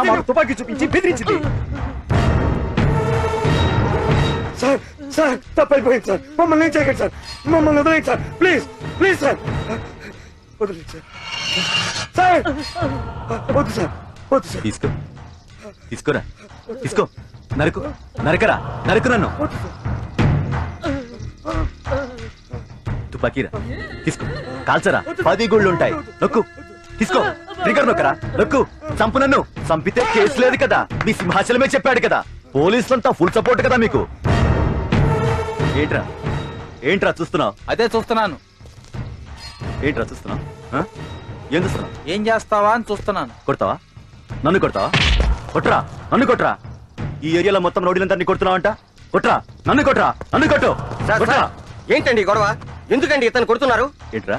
మాకు తుపాకీ చూపించి బెదిరించింది. సార్ సార్ తప్పైపోయింది సార్, మమ్మల్ని ఏం చేయకండి సార్, మమ్మల్ని వదిలేయండి సార్, ప్లీజ్ ప్లీజ్ సార్, వదిలేండి సార్. సార్ వద్దు సార్, వద్దు సార్. తీసుకో తీసుకోరా, తీసుకో, నరకు నరకరా, నరకు నన్ను. తుపాకీరా, తీసుకో, కాల్చరా, 10 గుళ్ళుంటాయి, నొక్కు, తీసుకో, ట్రిగర్ నొక్కరా, నొక్కు, చంపు నన్ను. చంపితే కేసు లేదు కదా, మీ సింహాచలమే చెప్పాడు కదా, పోలీసులంతా ఫుల్ సపోర్ట్ కదా మీకు. ఏంట్రా ఏంట్రా చూస్తున్నావు? అదే చూస్తున్నాను. ఏంట్రా చూస్తున్నావు? ఏం చూస్తున్నావు? ఏం చేస్తావా అని చూస్తున్నాను. కొడతావా? నన్ను కొడతావా? కొట్రా, నన్ను కొట్రా. ఈ ఏరియాలో మొత్తం రౌడీలంతా కొడుతున్నావంట, కొట్రా, నన్ను కొట్రా, నన్ను కొట్టు, కొట్రా. ఏంటండి గొడవ? ఎందుకండి ఇతను కొడుతున్నారు? ఏంట్రా?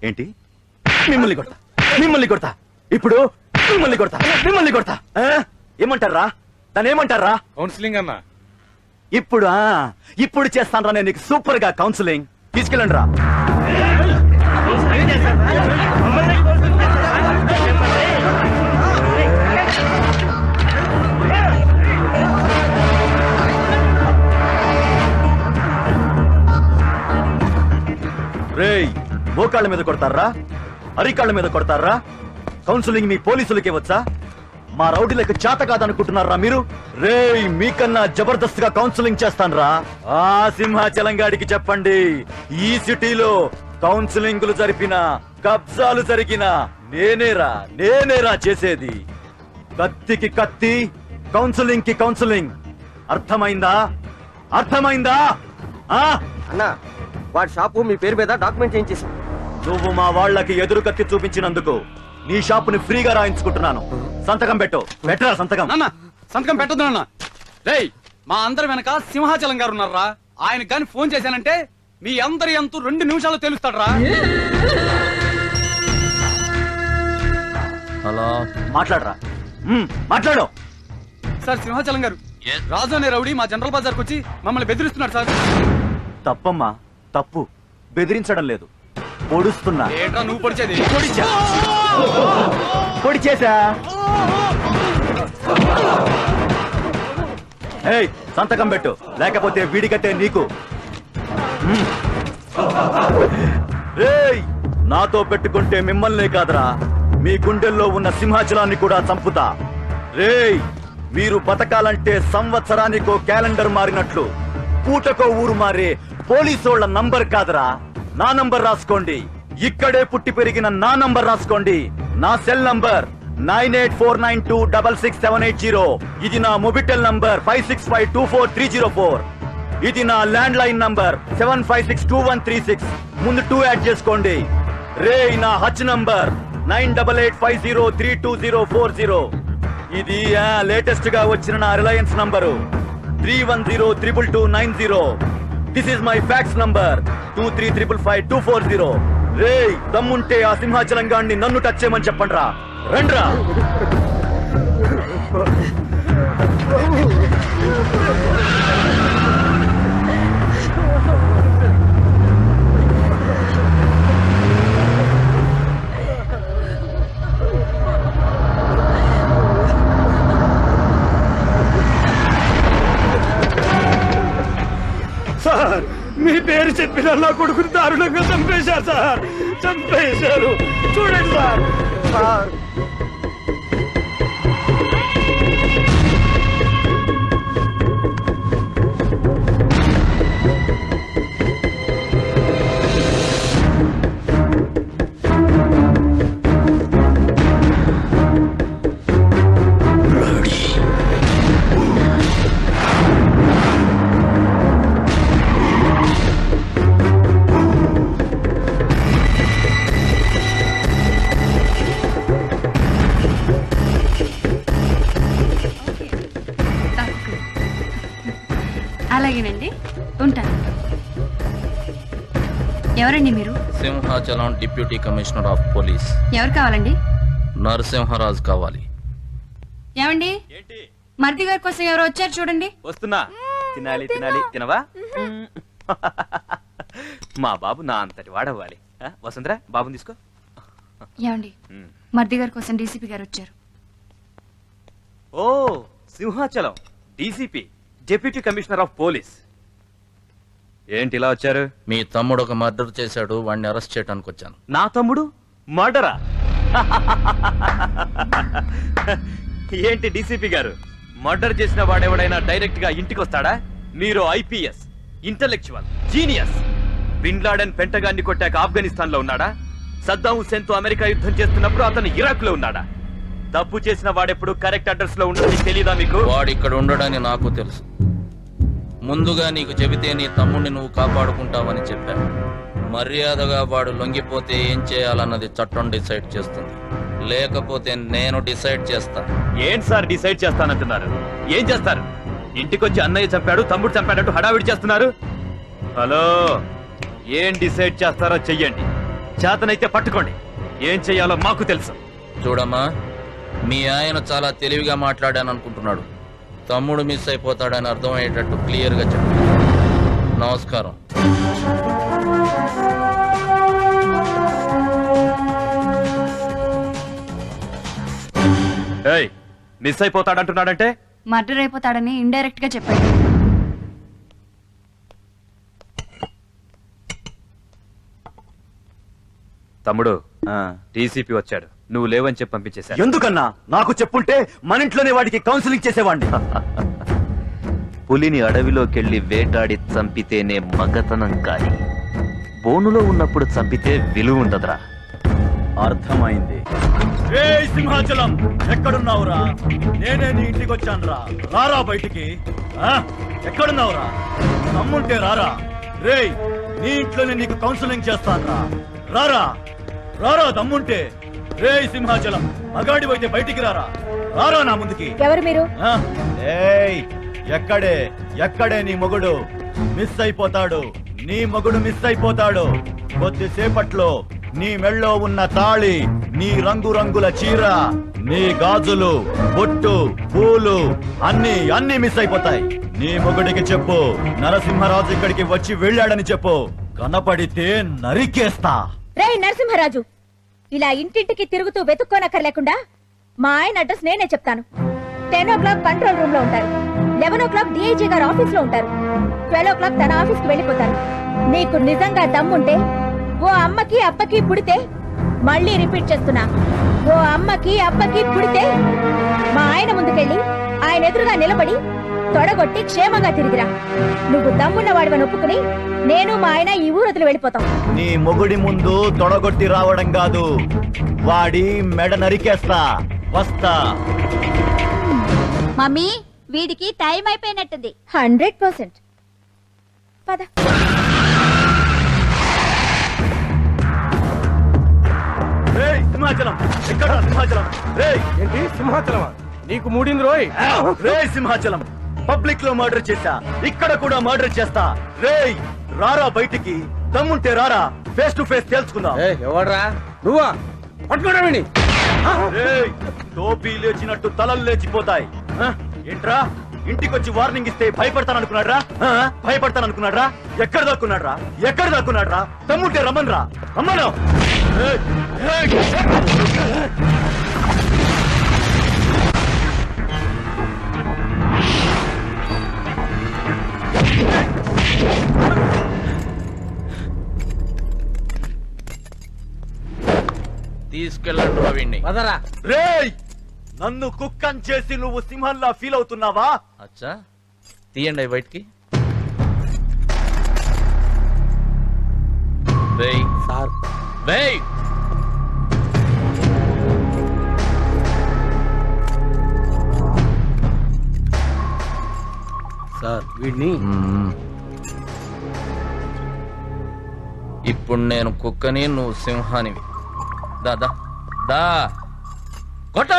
ఏంటి? మిమ్మల్ని కొడతా, మిమ్మల్ని కొడతా, ఇప్పుడు మిమ్మల్ని కొడతా, మిమ్మల్ని కొడతా. ఏమంటారా? దాన్ని ఏమంటారా? కౌన్సిలింగ్ అన్నా. ఇప్పుడు చేస్తాను రా నేను నీకు సూపర్ గా కౌన్సిలింగ్. తీసుకెళ్ళండి రా. రేయ్, మోకాళ్ళ మీద కొడతారా, అరికాళ్ళ మీద కొడతారా? కౌన్సిలింగ్ మీ పోలీసులకే వచ్చా? మా రౌడీలకు చేత కాదనుకుంటున్నారా మీరు? రేయ్, మీకన్నా జబర్దస్త్ గా కౌన్సిలింగ్ చేస్తాన్రా. ఆ సింహాచలం గాడికి చెప్పండి, ఈ సిటీలో కౌన్సిలింగ్లు జరిపిన, కబ్జాలు జరిగిన నేనేరా చేసేది. కత్తికి కత్తి, కౌన్సిలింగ్ కి కౌన్సిలింగ్. అర్థమైందా? అర్థమైందా? అన్నా, వాడి షాపు మీ పేరు మీద డాక్యుమెంట్ చేయించేసి. నువ్వు మా వాళ్ళకి ఎదురు కత్తి చూపించినందుకు నీ షాపుని ఫ్రీగా రాయించుకుంటున్నాను. సంతకం పెట్టు. పెట్టరా సంతకం. నాన్న, సంతకం పెట్టొద్దు నాన్న. రేయ్, మా అందరి వెనక సింహాచలం గారు ఉన్నారా? ఆయన కానీ ఫోన్ చేశానంటే మీ అందరి ఎంతో 2 నిమిషాలు తెలుస్తాడరా. హలో, మాట్లాడరా, మాట్లాడు. సార్, సింహాచలం గారు, రాజు అనే రౌడీ మా జనరల్ బజార్కి వచ్చి మమ్మల్ని బెదిరిస్తున్నాడు సార్. తప్పమ్మా, తప్పు. బెదిరించడం లేదు, పొడుస్తున్నా. ఏంట్రా నువ్వు పొడిచేది? పొడిచేసా. ఏయ్, సంతకం పెట్టు, లేకపోతే వీడికతే నీకు. రేయ్, నాతో పెట్టుకుంటే మిమ్మల్నే కాదురా, మీ గుండెల్లో ఉన్న సింహాచలాన్ని కూడా చంపుతా. రేయ్, మీరు బతకాలంటే సంవత్సరానికో క్యాలెండర్ మారినట్లు పూటకో ఊరు మారే పోలీసోళ్ల నంబర్ కాదురా, నా నంబర్ రాసుకోండి. ఇక్కడే పుట్టి పెరిగిన నా నంబర్ రాసుకోండి. నా సెల్ నంబర్ 9849266780. ఇది నా మొబిటెల్ నంబర్ 56524304. ఇది నా ల్యాండ్ లైన్ నంబర్ 7562136. ముందు 2 యాడ్ చేసుకోండి. రేయ్, నా హచ్ నంబర్ 9850322040. ఇది లేటెస్ట్ గా వచ్చిన నా Reliance number 3102290. This is my fax number 23555240. రేయ్, దమ్ముంటే ఆ సింహాచలం గాడిని నన్ను టచ్ చేయమని చెప్పండి రా. రండ్రా. సార్, మీ పేరు చెప్పిన నా కొడుకుని దారుణంగా చంపేశారు సార్, చంపేశారు. చూడండి సార్. సార్, అలాగేనండి, ఉంటాను. ఎవరండి మీరు? Simhachalam deputy commissioner of police. ఎవరు కావాలండి? నరసింహరాజు కావాలి. ఏమండి, మరిది గారి కోసం ఎవరో వచ్చారు చూడండి. వస్తున్నా. తినాలి తినాలి, తినవా? మా బాబు నా అంతటి వాడవ్వాలి. వసుంధరా, బాబుని తీసుకో. ఏమండి, మరిది గారి కోసం డీసీపీ గారు వచ్చారు. ఓ Simhachalam DCP deputy commissioner of police. ఏంటి ఇలా వచ్చారు? మీ తమ్ముడు ఒక మర్డర్ చేశాడు, వాడిని అరెస్ట్ చేయడానికి వచ్చాను. నా తమ్ముడు మర్డరా? ఏంటి డీసీపీ గారు, మర్డర్ చేసిన వాడెవడైనా డైరెక్ట్ గా ఇంటికి వస్తాడా? మీరు IPS, intellectual, genius. Bin Laden పెంటగాన్ని కొట్టాక ఆఫ్ఘనిస్తాన్ లో ఉన్నాడా? సద్దాం హుస్సేన్ తో అమెరికా యుద్ధం చేస్తున్నప్పుడు అతను ఇరాక్ లో ఉన్నాడా? తప్పు చేసిన వాడెప్పుడు కరెక్ట్ అడ్రస్ లో ఉండదని తెలీదా మీకు? వాడు ఇక్కడ ఉండడని నాకు తెలుసు. ముందుగా నీకు చెబితే నీ తమ్ముడిని నువ్వు కాపాడుకుంటావని చెప్పాను. మర్యాదగా వాడు లొంగిపోతే ఏం చేయాలన్నది చట్టం డిసైడ్ చేస్తుంది, లేకపోతే నేను డిసైడ్ చేస్తా. ఏంటి సార్ డిసైడ్ చేస్తానంటున్నారు? ఏం చేస్తారు? ఇంటికొచ్చి అన్నయ్య చంపాడు, తమ్ముడు చంపాడంటూ హడావిడి చేస్తున్నారు. హలో, ఏం డిసైడ్ చేస్తారో చెయ్యండి, చేతనైతే పట్టుకోండి. ఏం చెయ్యాలో మాకు తెలుసు. చూడమ్మా, మీ ఆయన చాలా తెలివిగా మాట్లాడాను అనుకుంటున్నాడు. తమ్ముడు మిస్ అయిపోతాడని అర్థమయ్యేటట్టు క్లియర్ గా చెప్పు. నమస్కారం. మిస్ అయిపోతాడంటున్నాడంటే? మర్డర్ అయిపోతాడని ఇండైరెక్ట్ గా చెప్పాడు. తమ్ముడు, డీసీపీ వచ్చాడు, నువ్వు లేవని చెప్పి పంపించేశా. ఎందుకన్నా? నాకు చెప్పుంటే మన ఇంట్లోనే వాడికి కౌన్సిలింగ్ చేసేవాడిని. పులిని అడవిలోకెళ్లి వేటాడి చంపితేనే మగతనం, కాని బోనులో ఉన్నప్పుడు చంపితే విలువ ఉండదురా. అర్థమైంది. సింహాచలం, ఎక్కడున్నావురా? నేనే నీ ఇంటికి వచ్చానురా. రారా బయటికి. ఎక్కడున్నావురా? నమ్ముంటే రారా. రేయ్, నీ ఇంట్లోనే నీకు కౌన్సిలింగ్ చేస్తానురా. రారా రారా దమ్ముంటే. రే సింహాచలం, మగాడివైతే బయటికి రారా. రారా నా ముందుకి. ఎవరు మీరు? ఎక్కడే నీ మొగుడు మిస్ అయిపోతాడు. నీ మొగుడు మిస్ అయిపోతాడు. కొద్దిసేపట్లో నీ మెళ్ళో ఉన్న తాళి, నీ రంగురంగుల చీర, నీ గాజులు, బొట్టు, పూలు అన్ని మిస్ అయిపోతాయి. నీ మొగుడికి చెప్పు, నరసింహరాజు ఇక్కడికి వచ్చి వెళ్ళాడని చెప్పు. కనపడితే నరికేస్తా. రే నరసింహరాజు, ఇలా ఇంటింటికి తిరుగుతూ వెతుక్కోనక్కర్లేకుండా మా ఆయన అడ్రస్ నేనే చెప్తాను. 10 o'clock కంట్రోల్ రూమ్ లో ఉంటారు, 11 o'clock డిఐజీ గారు ఆఫీస్ లో ఉంటారు, 12 o'clock తన ఆఫీస్ కి వెళ్ళిపోతారు. నీకు నిజంగా దమ్ముంటే ఓ అమ్మకి అప్పకి పుడితే, మళ్ళీ రిపీట్ చేస్తున్నా, ఓ అమ్మకి అప్పకి పుడితే మా ఆయన ముందుకెళ్ళి ఆయన ఎదురుగా నిలబడి తొడగొట్టి క్షేమంగా తిరిగిరా. నువ్వు దమ్మున్న వాడివని ఒప్పుకుని నేను మా ఆయన ఈ ఊరొదిలి వెళ్ళిపోతాం. నీ మొగుడి ముందు తొడగొట్టి రావడం కాదు, వాడి మెడ నరికేస్తా. వస్తా. మమ్మీ, వీడికి టైం అయిపోయినట్టుంది. 100%. పద. సింహాచలం, ఎక్కడ సింహాచలం? ఏంటి సింహాచలమా? నీకు మూడింది రోయ్. సింహాచలం, పబ్లిక్ లో మర్డర్ చేశా, ఇక్కడ కూడా మర్డర్ చేస్తా. రేయ్, రారా బయటికి. దమ్ముంటే రారా, ఫేస్ టు ఫేస్ తెలుసుకుందాం. ఎవడ్రా నువ్వా? పట్టుకోవడం. టోపీ లేచినట్టు తలలు లేచిపోతాయి. ఏంట్రా, ఇంటికొచ్చి వార్నింగ్ ఇస్తే భయపడతాననుకున్నాడ్రా? భయపడతాననుకున్నాడ్రా? ఎక్కడ దాక్కున్నాడ్రా? దమ్ముంటే రమ్మన్రా, రమ్మను. తీసుకెళ్ళండి రవిని. రేయ్, నన్ను కుక్కన్ చేసి నువ్వు సింహంలా ఫీల్ అవుతున్నావా? అచ్చా, తీయండి అవి బయటికి. సార్, సార్ వీడిని ఇప్పుడు నేను కుక్కని, నువ్వు సింహానివి. దా కొట్ట.